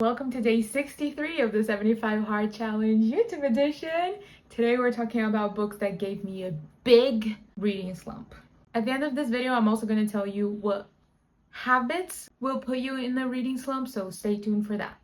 Welcome to day 63 of the 75 Hard Challenge YouTube edition. Today we're talking about books that gave me a big reading slump. At the end of this video, I'm also going to tell you what habits will put you in the reading slump, so stay tuned for that.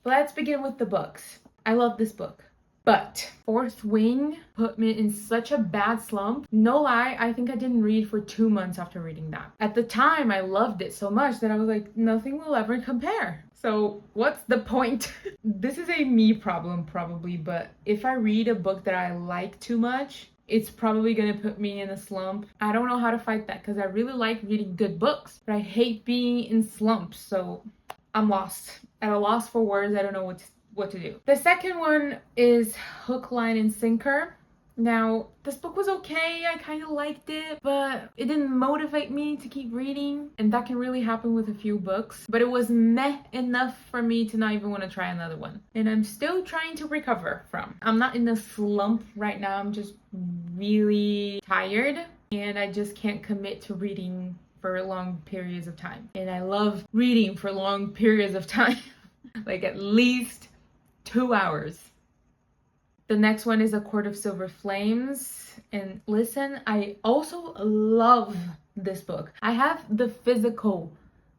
Let's begin with the books. I love this book, but Fourth Wing put me in such a bad slump. No lie, I think I didn't read for 2 months after reading that. At the time, I loved it so much that I was like, nothing will ever compare. So what's the point? This is a me problem probably, but if I read a book that I like too much, it's probably gonna put me in a slump. I don't know how to fight that because I really like reading good books, but I hate being in slumps, so I'm lost. At a loss for words, I don't know what to do. The second one is Hook, Line, and Sinker. Now, this book was okay, I kind of liked it, but it didn't motivate me to keep reading, and that can really happen with a few books, but it was meh enough for me to not even want to try another one, and I'm still trying to recover from. I'm not in a slump right now, I'm just really tired, and I just can't commit to reading for long periods of time, and I love reading for long periods of time, like at least 2 hours. The next one is A Court of Silver Flames. And listen, I also love this book. I have the physical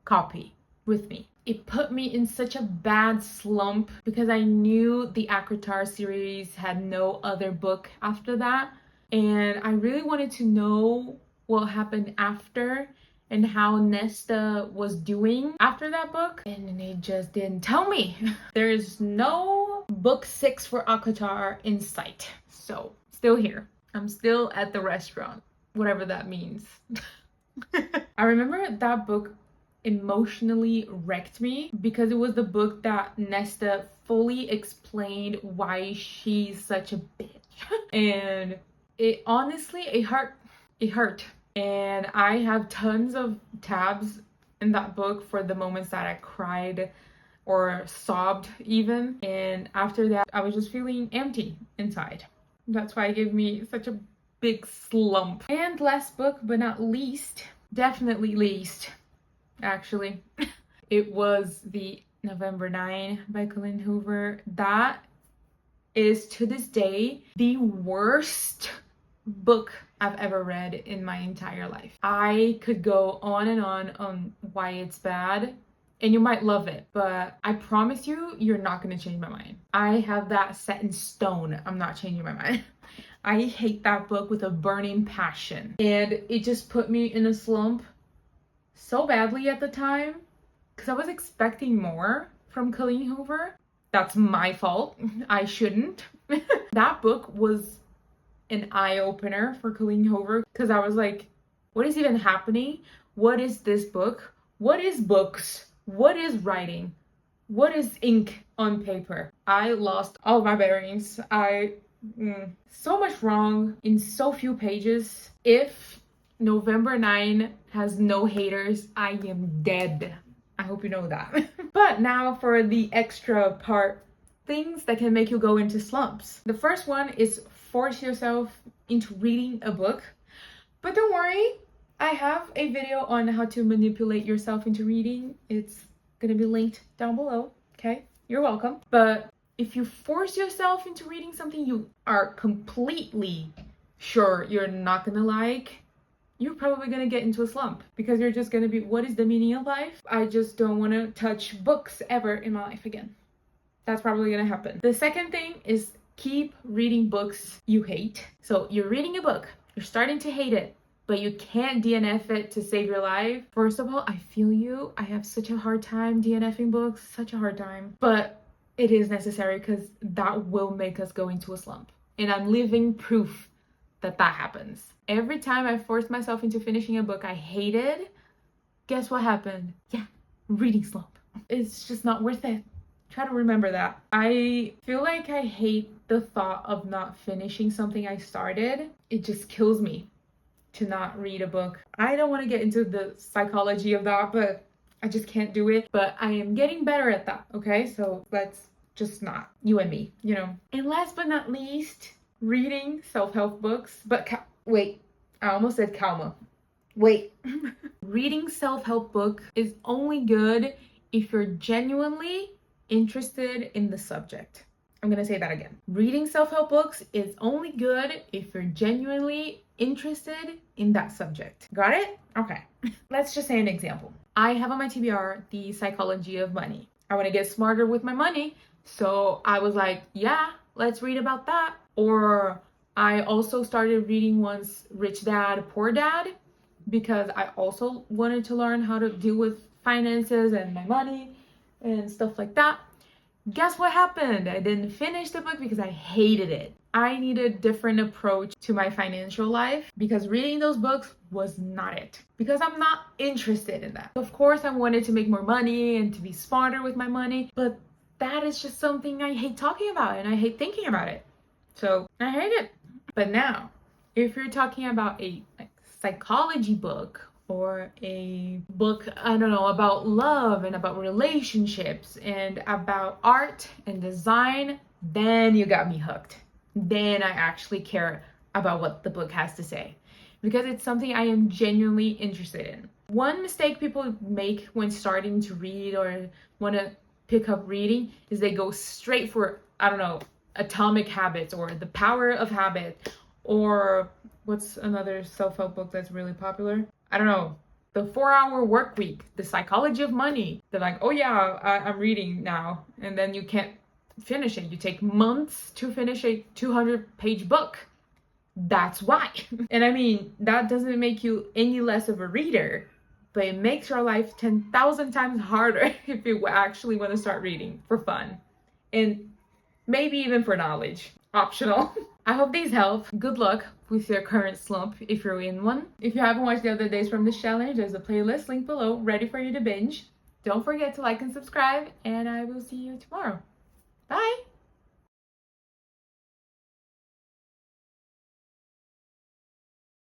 copy with me. It put me in such a bad slump because I knew the Akratar series had no other book after that. And I really wanted to know what happened after and how Nesta was doing after that book, and it just didn't tell me. There's no book 6 for Akratar in sight, so still here. I'm still at the restaurant, whatever that means. I remember that book emotionally wrecked me because it was the book that Nesta fully explained why she's such a bitch. And it honestly, it hurt. And I have tons of tabs in that book for the moments that I cried or sobbed even. And after that, I was just feeling empty inside. That's why it gave me such a big slump. And last book, but not least, definitely least, actually, it was the November 9 by Colleen Hoover. That is to this day the worst book I've ever read in my entire life. I could go on and on why it's bad, and you might love it, but I promise you, you're not gonna change my mind. I have that set in stone. I'm not changing my mind. I hate that book with a burning passion, and it just put me in a slump so badly at the time because I was expecting more from Colleen Hoover. That's my fault. I shouldn't. That book was an eye-opener for Colleen Hoover because I was like, what is even happening? What is this book? What is books? What is writing? What is ink on paper? I lost all my bearings. So much wrong in so few pages. If November 9 has no haters, I am dead. I hope you know that. But now for the extra part, things that can make you go into slumps. The first one is force yourself into reading a book. But don't worry, I have a video on how to manipulate yourself into reading. It's gonna be linked down below, okay? You're welcome. But if you force yourself into reading something you are completely sure you're not gonna like, you're probably gonna get into a slump because you're just gonna be, what is the meaning of life? I just don't wanna touch books ever in my life again. That's probably gonna happen. The second thing is keep reading books you hate. So you're reading a book, you're starting to hate it, but you can't DNF it to save your life. First of all, I feel you. I have such a hard time DNFing books, such a hard time. But it is necessary because that will make us go into a slump. And I'm living proof that that happens. Every time I forced myself into finishing a book I hated, guess what happened? Yeah, reading slump. It's just not worth it. Try to remember that. I feel like I hate the thought of not finishing something I started. It just kills me to not read a book. I don't want to get into the psychology of that, but I just can't do it. But I am getting better at that, okay? So let's just not, you and me, you know. And last but not least, reading self-help books. But wait, I almost said Kalma. Wait. Reading self-help book is only good if you're genuinely interested in the subject. I'm gonna say that again. Reading self-help books is only good if you're genuinely interested in that subject. Got it? Okay. Let's just say an example. I have on my TBR The Psychology of Money. I want to get smarter with my money, so I was like, yeah, let's read about that. Or I also started reading once Rich Dad, Poor Dad, because I also wanted to learn how to deal with finances and my money and stuff like that. Guess what happened? I didn't finish the book because I hated it. I need a different approach to my financial life because reading those books was not it. Because I'm not interested in that. Of course, I wanted to make more money and to be smarter with my money, but that is just something I hate talking about and I hate thinking about it. So I hate it. But now, if you're talking about a psychology book or a book, I don't know, about love and about relationships and about art and design, then you got me hooked. Then I actually care about what the book has to say because it's something I am genuinely interested in. One mistake people make when starting to read or want to pick up reading is they go straight for, I don't know, Atomic Habits or The Power of Habit, or what's another self-help book that's really popular? I don't know, The 4-Hour Work Week, The Psychology of Money. They're like, oh yeah, I'm reading now. And then you can't finish it. You take months to finish a 200-page book. That's why. And I mean, that doesn't make you any less of a reader, but it makes your life 10,000 times harder if you actually want to start reading for fun. And maybe even for knowledge. Optional. I hope these help. Good luck with your current slump if you're in one. If you haven't watched the other days from this challenge, there's a playlist linked below ready for you to binge. Don't forget to like and subscribe, and I will see you tomorrow.